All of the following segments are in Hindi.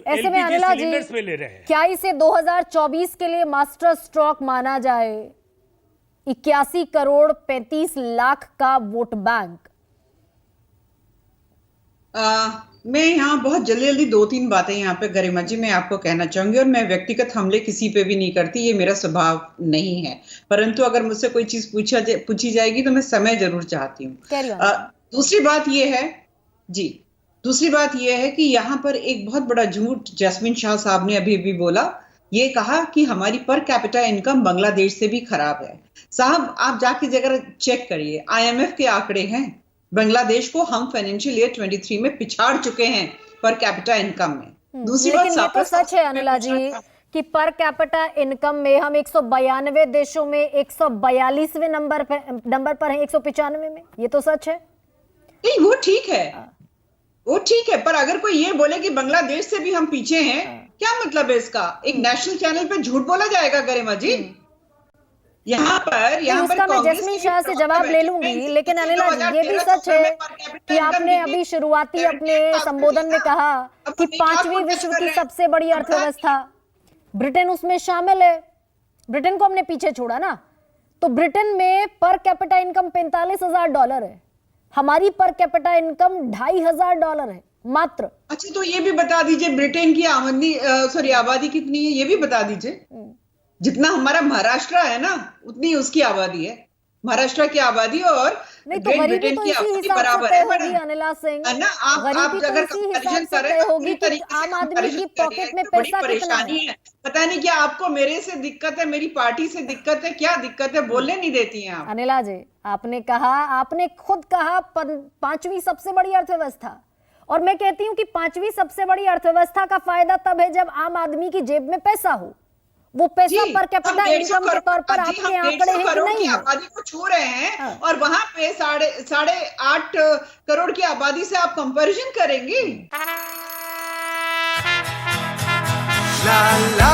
ऐसे में अनिला जी सिलेंडर्स पे ले रहे हैं। क्या इसे 2024 के लिए मास्टर स्ट्रोक माना जाए? 81 करोड़ 35 लाख का वोट बैंक। मैं यहाँ बहुत जल्दी जल्दी दो तीन बातें यहाँ पे गरिमा जी मैं आपको कहना चाहूंगी, और मैं व्यक्तिगत हमले किसी पे भी नहीं करती, ये मेरा स्वभाव नहीं है। परंतु अगर मुझसे कोई चीज पूछी जाएगी तो मैं समय जरूर चाहती हूँ। दूसरी बात ये है जी, दूसरी बात ये है कि यहाँ पर एक बहुत बड़ा झूठ जैस्मिन शाह साहब ने अभी अभी बोला, ये कहा कि हमारी पर कैपिटा इनकम बांग्लादेश से भी खराब है। साहब आप जाके जगह चेक करिए, IMF के आंकड़े हैं, बांग्लादेश को हम फाइनेंशियल ईयर 23 में पिछाड़ चुके हैं पर कैपिटा इनकम में। दूसरी बात ये तो सच है अनिला जी कि पर कैपिटा इनकम में हम 192 देशों में 142वें नंबर पर हैं, 195 में। ये तो सच है। नहीं वो ठीक है, वो ठीक है, पर अगर कोई ये बोले कि बांग्लादेश से भी हम पीछे हैं, क्या मतलब है इसका? एक नेशनल चैनल पे झूठ बोला जाएगा गरिमा जी? यहाँ पर मैं जैस्मिन शाह से जवाब ले लूंगी, लेकिन अनिला जी ये भी सच है कि आपने अभी शुरुआती अपने संबोधन में कहा कि 5वीं विश्व की सबसे बड़ी अर्थव्यवस्था ब्रिटेन उसमें शामिल है। ब्रिटेन को हमने पीछे छोड़ा ना, तो ब्रिटेन में पर कैपिटा इनकम $45,000 है, हमारी पर कैपिटा इनकम $2,500 है मात्र। अच्छा तो ये भी बता दीजिए ब्रिटेन की आबादी कितनी है, ये भी बता दीजिए। जितना हमारा महाराष्ट्र है ना उतनी उसकी आबादी है, महाराष्ट्र की आबादी और ग्रेट ब्रिटेन की आबादी बराबर है अनिला सिंह ना। आप अगर कंपैरिजन करें होगी कि आम आदमी की पॉकेट में बड़ी पैसा परेशानी है। पता नहीं क्या आपको मेरे से दिक्कत है, मेरी पार्टी से दिक्कत है, क्या दिक्कत है? बोलने नहीं देती हैं आप। अनिला जी आपने कहा, आपने खुद कहा 5वीं सबसे बड़ी अर्थव्यवस्था, और मैं कहती हूँ कि 5वीं सबसे बड़ी अर्थव्यवस्था का फायदा तब है जब आम आदमी की जेब में पैसा हो। वो पैसा पर कैपिटा इनकम के तौर पर आपके आंकड़े हैं कि नहीं? आबादी को छू रहे हैं और वहां पे 8.5 करोड़ की आबादी से आप कंपैरिजन करेंगी? ला ला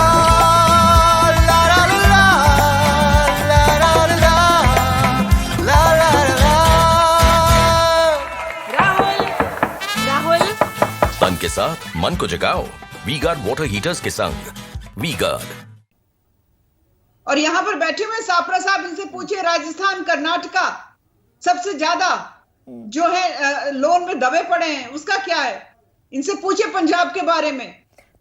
ला ला ला ला ला। राहुल तन के साथ मन को जगाओ वी-गार्ड वाटर हीटर्स के संग वी-गार्ड। और यहाँ पर बैठे हुए सापरा साहब, इनसे पूछिए राजस्थान कर्नाटका सबसे ज्यादा जो है लोन में दबे पड़े हैं, उसका क्या है? इनसे पूछिए पंजाब के बारे में।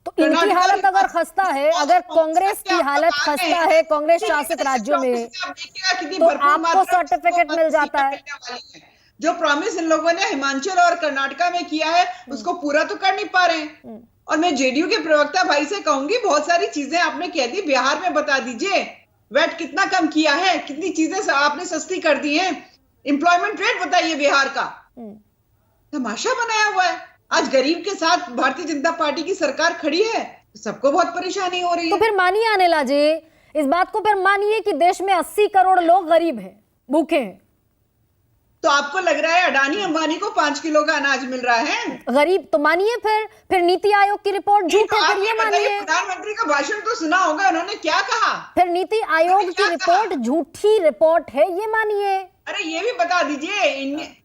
तो इनकी हालत अगर खस्ता है, अगर कांग्रेस की हालत खस्ता है कांग्रेस शासित राज्यों में, तो आपको सर्टिफिकेट मिल जाता है। जो प्रॉमिस इन लोगों ने हिमाचल और कर्नाटका में किया है उसको पूरा तो कर नहीं पा रहे हैं। और मैं जेडीयू के प्रवक्ता भाई से कहूंगी, बहुत सारी चीजें आपने कह दी, बिहार में बता दीजिए वैट कितना कम किया है, कितनी चीजें आपने सस्ती कर दी हैं, एम्प्लॉयमेंट रेट बताइए बिहार का। तमाशा बनाया हुआ है। आज गरीब के साथ भारतीय जनता पार्टी की सरकार खड़ी है, सबको बहुत परेशानी हो रही है। तो फिर मानिए अनिला जी इस बात को, फिर मानिए कि देश में 80 करोड़ लोग गरीब हैं, भूखे हैं, तो आपको लग रहा है अडानी अंबानी को 5 किलो का अनाज मिल रहा है? गरीब तो मानिए, फिर नीति आयोग की रिपोर्ट झूठ है, फिर ये मानिए। प्रधानमंत्री का भाषण तो सुना होगा, उन्होंने क्या कहा? फिर नीति आयोग की रिपोर्ट झूठी रिपोर्ट है, ये मानिए। अरे ये भी बता दीजिए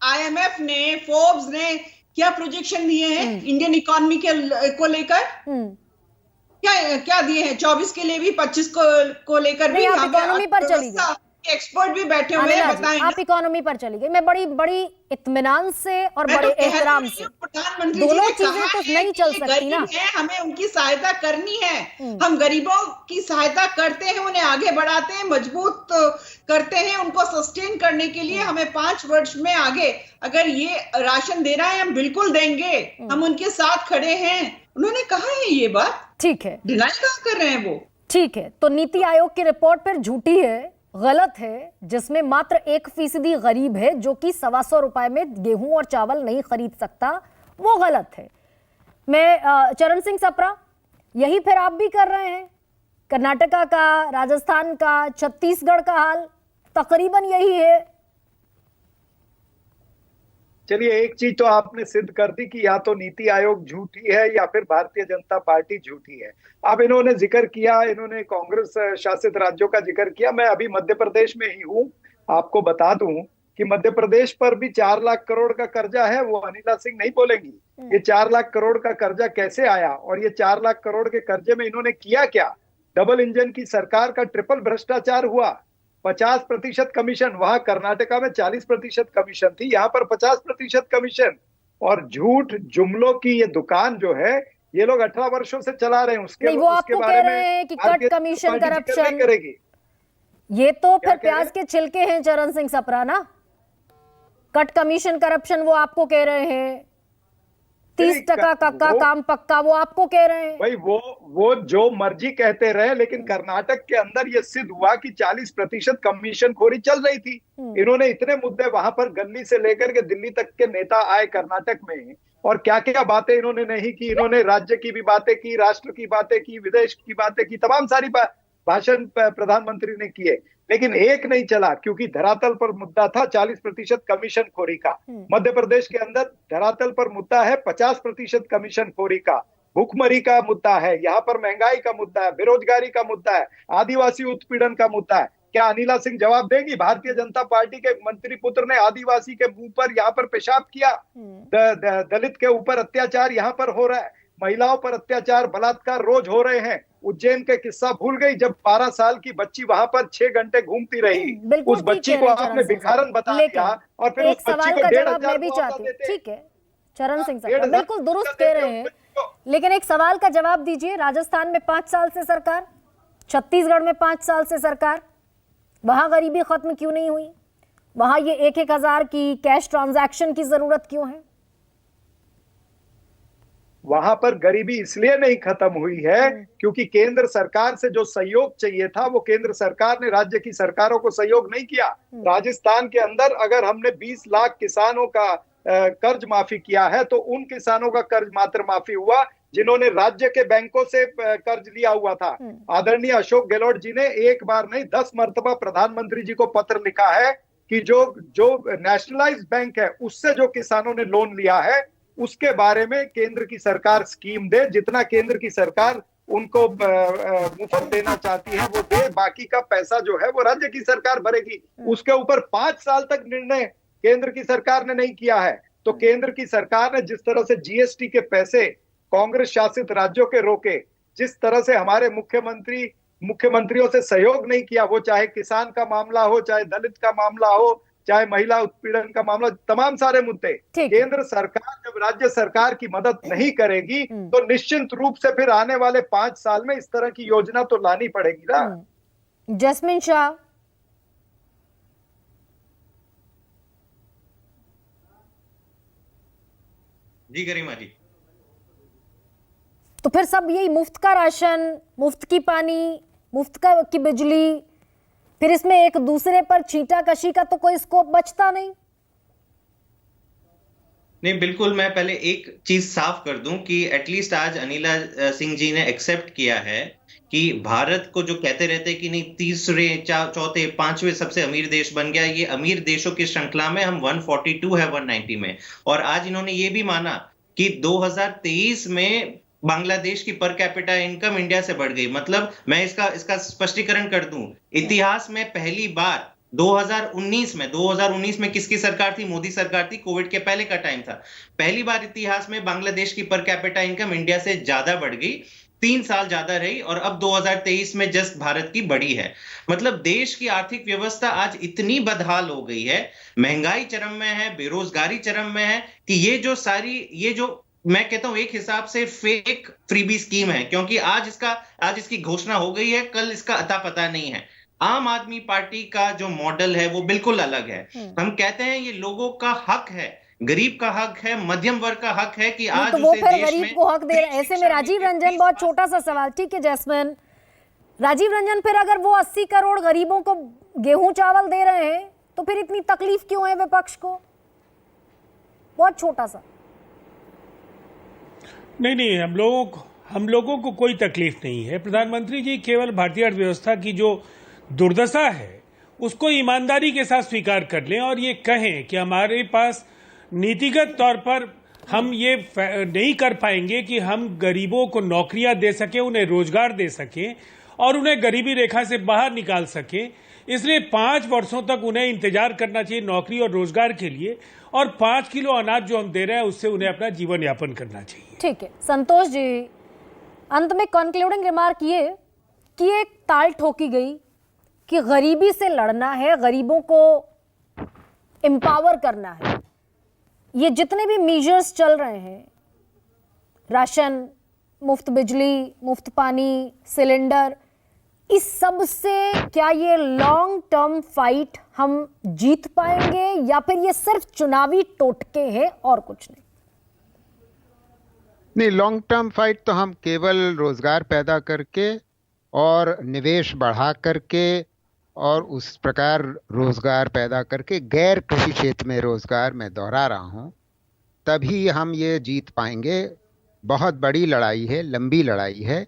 IMF ने, फोर्ब्स ने क्या प्रोजेक्शन दिए हैं इंडियन इकोनॉमी को लेकर? क्या दिए हैं? 24 के लिए भी, 25 को लेकर भी। आप इकोनॉमी पर चली गई, एक्सपर्ट भी बैठे हुए हैं, बताएं। आप इकोनॉमी पर चली गई। मैं बड़ी इत्मीनान से और बड़े एहतराम से, दोनों चीजें तो नहीं चल सकती ना। हमें उनकी सहायता करनी है, हम गरीबों की सहायता करते हैं, उन्हें आगे बढ़ाते हैं, मजबूत करते हैं, उनको सस्टेन करने के लिए हमें 5 वर्ष में आगे अगर ये राशन दे रहा है हम बिल्कुल देंगे, हम उनके साथ खड़े हैं। उन्होंने कहा है ये बात, ठीक है, डिनाई कहाँ कर रहे हैं वो? ठीक है, तो नीति आयोग की रिपोर्ट फिर झूठी है, गलत है, जिसमें मात्र 1% गरीब है जो कि 125 रुपए में गेहूं और चावल नहीं खरीद सकता, वो गलत है। मैं चरण सिंह सप्रा, यही फिर आप भी कर रहे हैं। कर्नाटका का, राजस्थान का, छत्तीसगढ़ का हाल तकरीबन यही है। चलिए एक चीज तो आपने सिद्ध कर दी कि या तो नीति आयोग झूठी है या फिर भारतीय जनता पार्टी झूठी है। अब इन्होंने जिक्र किया, इन्होंने कांग्रेस शासित राज्यों का जिक्र किया। मैं अभी मध्य प्रदेश में ही हूँ। आपको बता दूं कि मध्य प्रदेश पर भी 4 लाख करोड़ का कर्जा है, वो अनिला सिंह नहीं बोलेंगी। ये 4 लाख करोड़ का कर्जा कैसे आया और ये 4 लाख करोड़ के कर्जे में इन्होंने किया क्या? डबल इंजन की सरकार का ट्रिपल भ्रष्टाचार हुआ, 50% कमीशन, वहां कर्नाटका में 40% कमीशन थी, यहाँ पर 50% कमीशन। और झूठ जुमलों की ये दुकान जो है ये लोग 18 वर्षों से चला रहे हैं। उसके वो उसके आपको बारे कह रहे हैं कि कट कमीशन करप्शन करेगी। ये तो फिर क्या कह रहे प्याज के छिलके हैं चरण सिंह सप्रा ना। कट कमीशन करप्शन वो आपको कह रहे हैं, 30% कक्का काम पक्का वो आपको कह रहे हैं। भाई वो जो मर्जी कहते रहे, लेकिन कर्नाटक के अंदर ये सिद्ध हुआ कि 40% कमीशन खोरी चल रही थी। इन्होंने इतने मुद्दे वहां पर गली से लेकर के दिल्ली तक के नेता आए कर्नाटक में, और क्या क्या बातें इन्होंने नहीं की। इन्होंने राज्य की भी बातें की, राष्ट्र की बातें की, विदेश की बातें की, तमाम सारी भाषण प्रधानमंत्री ने किए, लेकिन एक नहीं चला, क्योंकि धरातल पर मुद्दा था 40% कमीशन खोरी का। मध्य प्रदेश के अंदर धरातल पर मुद्दा है 50% कमीशन खोरी का, भूखमरी का मुद्दा है, यहाँ पर महंगाई का मुद्दा है, बेरोजगारी का मुद्दा है, आदिवासी उत्पीड़न का मुद्दा है। क्या अनिला सिंह जवाब देगी? भारतीय जनता पार्टी के मंत्री पुत्र ने आदिवासी के मुंह पर यहाँ पर पेशाब किया। दलित के ऊपर अत्याचार यहाँ पर हो रहा है, महिलाओं पर अत्याचार बलात्कार रोज हो रहे हैं। उज्जैन का किस्सा भूल गई, जब 12 साल की बच्ची वहां पर 6 घंटे घूमती रही, उस बच्ची को आपने भिखारन बता दिया और फिर उस बच्ची को 1500 ठीक है चरण सिंह साहब बिल्कुल दुरुस्त कह रहे हैं, लेकिन एक सवाल का जवाब दीजिए। राजस्थान में 5 साल से सरकार, छत्तीसगढ़ में 5 साल से सरकार, वहां गरीबी खत्म क्यों नहीं हुई? वहां ये 1-1 हजार की कैश ट्रांजैक्शन की जरूरत क्यों है? वहां पर गरीबी इसलिए नहीं खत्म हुई है क्योंकि केंद्र सरकार से जो सहयोग चाहिए था वो केंद्र सरकार ने राज्य की सरकारों को सहयोग नहीं किया। राजस्थान के अंदर अगर हमने 20 लाख किसानों का कर्ज माफी किया है तो उन किसानों का कर्ज मात्र माफी हुआ जिन्होंने राज्य के बैंकों से कर्ज लिया हुआ था। आदरणीय अशोक गहलोत जी ने एक बार नहीं 10 मर्तबा प्रधानमंत्री जी को पत्र लिखा है कि जो नेशनलाइज्ड बैंक है उससे जो किसानों ने लोन लिया है उसके बारे में केंद्र की सरकार स्कीम दे, जितना केंद्र की सरकार उनको मुफ्त देना चाहती है वो दे, बाकी का पैसा जो है वो राज्य की सरकार भरेगी। उसके ऊपर 5 साल तक निर्णय केंद्र की सरकार ने नहीं किया है। तो केंद्र की सरकार ने जिस तरह से जीएसटी के पैसे कांग्रेस शासित राज्यों के रोके, जिस तरह से हमारे मुख्यमंत्रियों से सहयोग नहीं किया, वो चाहे किसान का मामला हो, चाहे दलित का मामला हो, चाहे महिला उत्पीड़न का मामला, तमाम सारे मुद्दे, केंद्र सरकार जब राज्य सरकार की मदद नहीं करेगी तो निश्चित रूप से फिर आने वाले 5 साल में इस तरह की योजना तो लानी पड़ेगी ना। जैस्मिन शाह, जी गरिमा जी, तो फिर सब यही मुफ्त का राशन, मुफ्त की पानी, मुफ्त की बिजली, फिर इसमें एक दूसरे पर छींटाकशी का तो कोई स्कोप बचता नहीं। नहीं, बिल्कुल। मैं पहले एक चीज साफ कर दूं कि एटलीस्ट आज अनिला सिंह जी ने एक्सेप्ट किया है कि भारत को जो कहते रहते कि नहीं 3रे, 4थे, 5वें सबसे अमीर देश बन गया, ये अमीर देशों की श्रृंखला में हम 142 है 190 में। और आज इन्होंने ये भी माना कि 2023 में बांग्लादेश की पर कैपिटा इनकम इंडिया से बढ़ गई। मतलब मैं इसका स्पष्टीकरण कर दूं, इतिहास में पहली बार 2019 में किसकी सरकार थी? मोदी सरकार थी, कोविड के पहले का टाइम था। पहली बार इतिहास में बांग्लादेश की पर कैपिटा इनकम इंडिया से ज्यादा बढ़ गई, 3 साल ज्यादा रही, और अब 2023 में जस्ट भारत की बढ़ी है। मतलब देश की आर्थिक व्यवस्था आज इतनी बदहाल हो गई है, महंगाई चरम में है, बेरोजगारी चरम में है, कि ये जो मैं कहता हूं एक हिसाब से फेक फ्रीबी स्कीम है, क्योंकि आज इसकी घोषणा हो गई है, कल इसका अता पता नहीं है। आम आदमी पार्टी का जो मॉडल है वो बिल्कुल अलग है। हम कहते हैं ये लोगों का हक है, गरीब का हक है, मध्यम वर्ग का हक है कि आज तो वो फिर गरीब को हक दे रहे हैं। ऐसे में राजीव रंजन, बहुत छोटा सा सवाल, ठीक है जैस्मिन, राजीव रंजन, फिर अगर वो 80 करोड़ गरीबों को गेहूं चावल दे रहे हैं तो फिर इतनी तकलीफ क्यों है विपक्ष को? बहुत छोटा सा। नहीं, हम लोगों को कोई तकलीफ नहीं है। प्रधानमंत्री जी केवल भारतीय अर्थव्यवस्था की जो दुर्दशा है उसको ईमानदारी के साथ स्वीकार कर लें और ये कहें कि हमारे पास नीतिगत तौर पर हम ये नहीं कर पाएंगे कि हम गरीबों को नौकरियां दे सकें, उन्हें रोजगार दे सकें और उन्हें गरीबी रेखा से बाहर निकाल सकें। इसलिए 5 वर्षों तक उन्हें इंतजार करना चाहिए नौकरी और रोजगार के लिए, और 5 किलो अनाज जो हम दे रहे हैं उससे उन्हें अपना जीवन यापन करना चाहिए। ठीक है संतोष जी, अंत में कंक्लूडिंग रिमार्क ये कि एक ताल ठोकी गई कि गरीबी से लड़ना है, गरीबों को एम्पावर करना है। ये जितने भी मेजर्स चल रहे हैं, राशन, मुफ्त बिजली, मुफ्त पानी, सिलेंडर, इस सब से क्या ये लॉन्ग टर्म फाइट हम जीत पाएंगे या फिर ये सिर्फ चुनावी टोटके हैं और कुछ नहीं? नहीं, लॉन्ग टर्म फाइट तो हम केवल रोजगार पैदा करके और निवेश बढ़ा करके और उस प्रकार रोजगार पैदा करके गैर कृषि क्षेत्र में रोजगार, मैं दोहरा रहा हूं, तभी हम ये जीत पाएंगे। बहुत बड़ी लड़ाई है, लंबी लड़ाई है।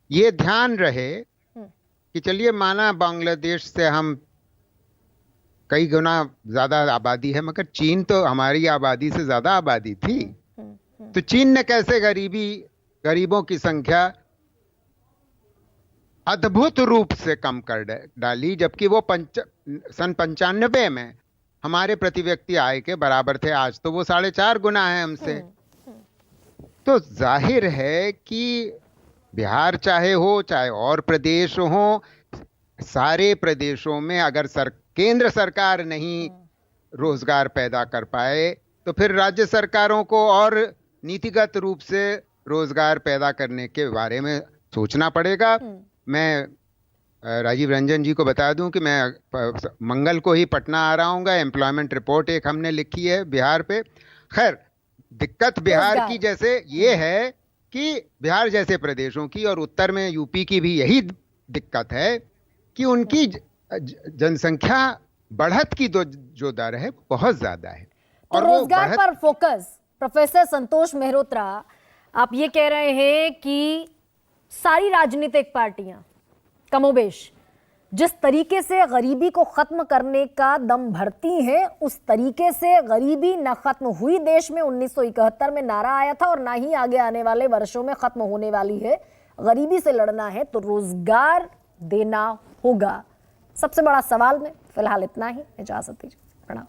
ये ध्यान रहे कि चलिए माना बांग्लादेश से हम कई गुना ज्यादा आबादी है, मगर चीन तो हमारी आबादी से ज्यादा आबादी थी। तो चीन ने कैसे गरीबों की संख्या अद्भुत रूप से कम कर डाली, जबकि वो सन 95 में हमारे प्रति व्यक्ति आय के बराबर थे। आज तो वो 4.5 गुना है हमसे। तो जाहिर है कि बिहार चाहे हो, चाहे और प्रदेश हो, सारे प्रदेशों में अगर केंद्र सरकार नहीं रोजगार पैदा कर पाए तो फिर राज्य सरकारों को और नीतिगत रूप से रोजगार पैदा करने के बारे में सोचना पड़ेगा। मैं राजीव रंजन जी को बता दूं कि मैं मंगल को ही पटना आ रहा हूँ। एम्प्लॉयमेंट रिपोर्ट एक हमने लिखी है बिहार पे। खैर, दिक्कत बिहार की जैसे ये है कि बिहार जैसे प्रदेशों की और उत्तर में यूपी की भी यही दिक्कत है कि उनकी जनसंख्या बढ़त की जो दर है बहुत ज्यादा है। तो रोजगार पर फोकस, प्रोफेसर संतोष मेहरोत्रा, आप ये कह रहे हैं कि सारी राजनीतिक पार्टियां कमोबेश जिस तरीके से गरीबी को खत्म करने का दम भरती हैं, उस तरीके से गरीबी न खत्म हुई देश में 1971 में नारा आया था और ना ही आगे आने वाले वर्षों में खत्म होने वाली है। गरीबी से लड़ना है तो रोजगार देना होगा। सबसे बड़ा सवाल में फिलहाल इतना ही। इजाजत दीजिए, प्रणाम।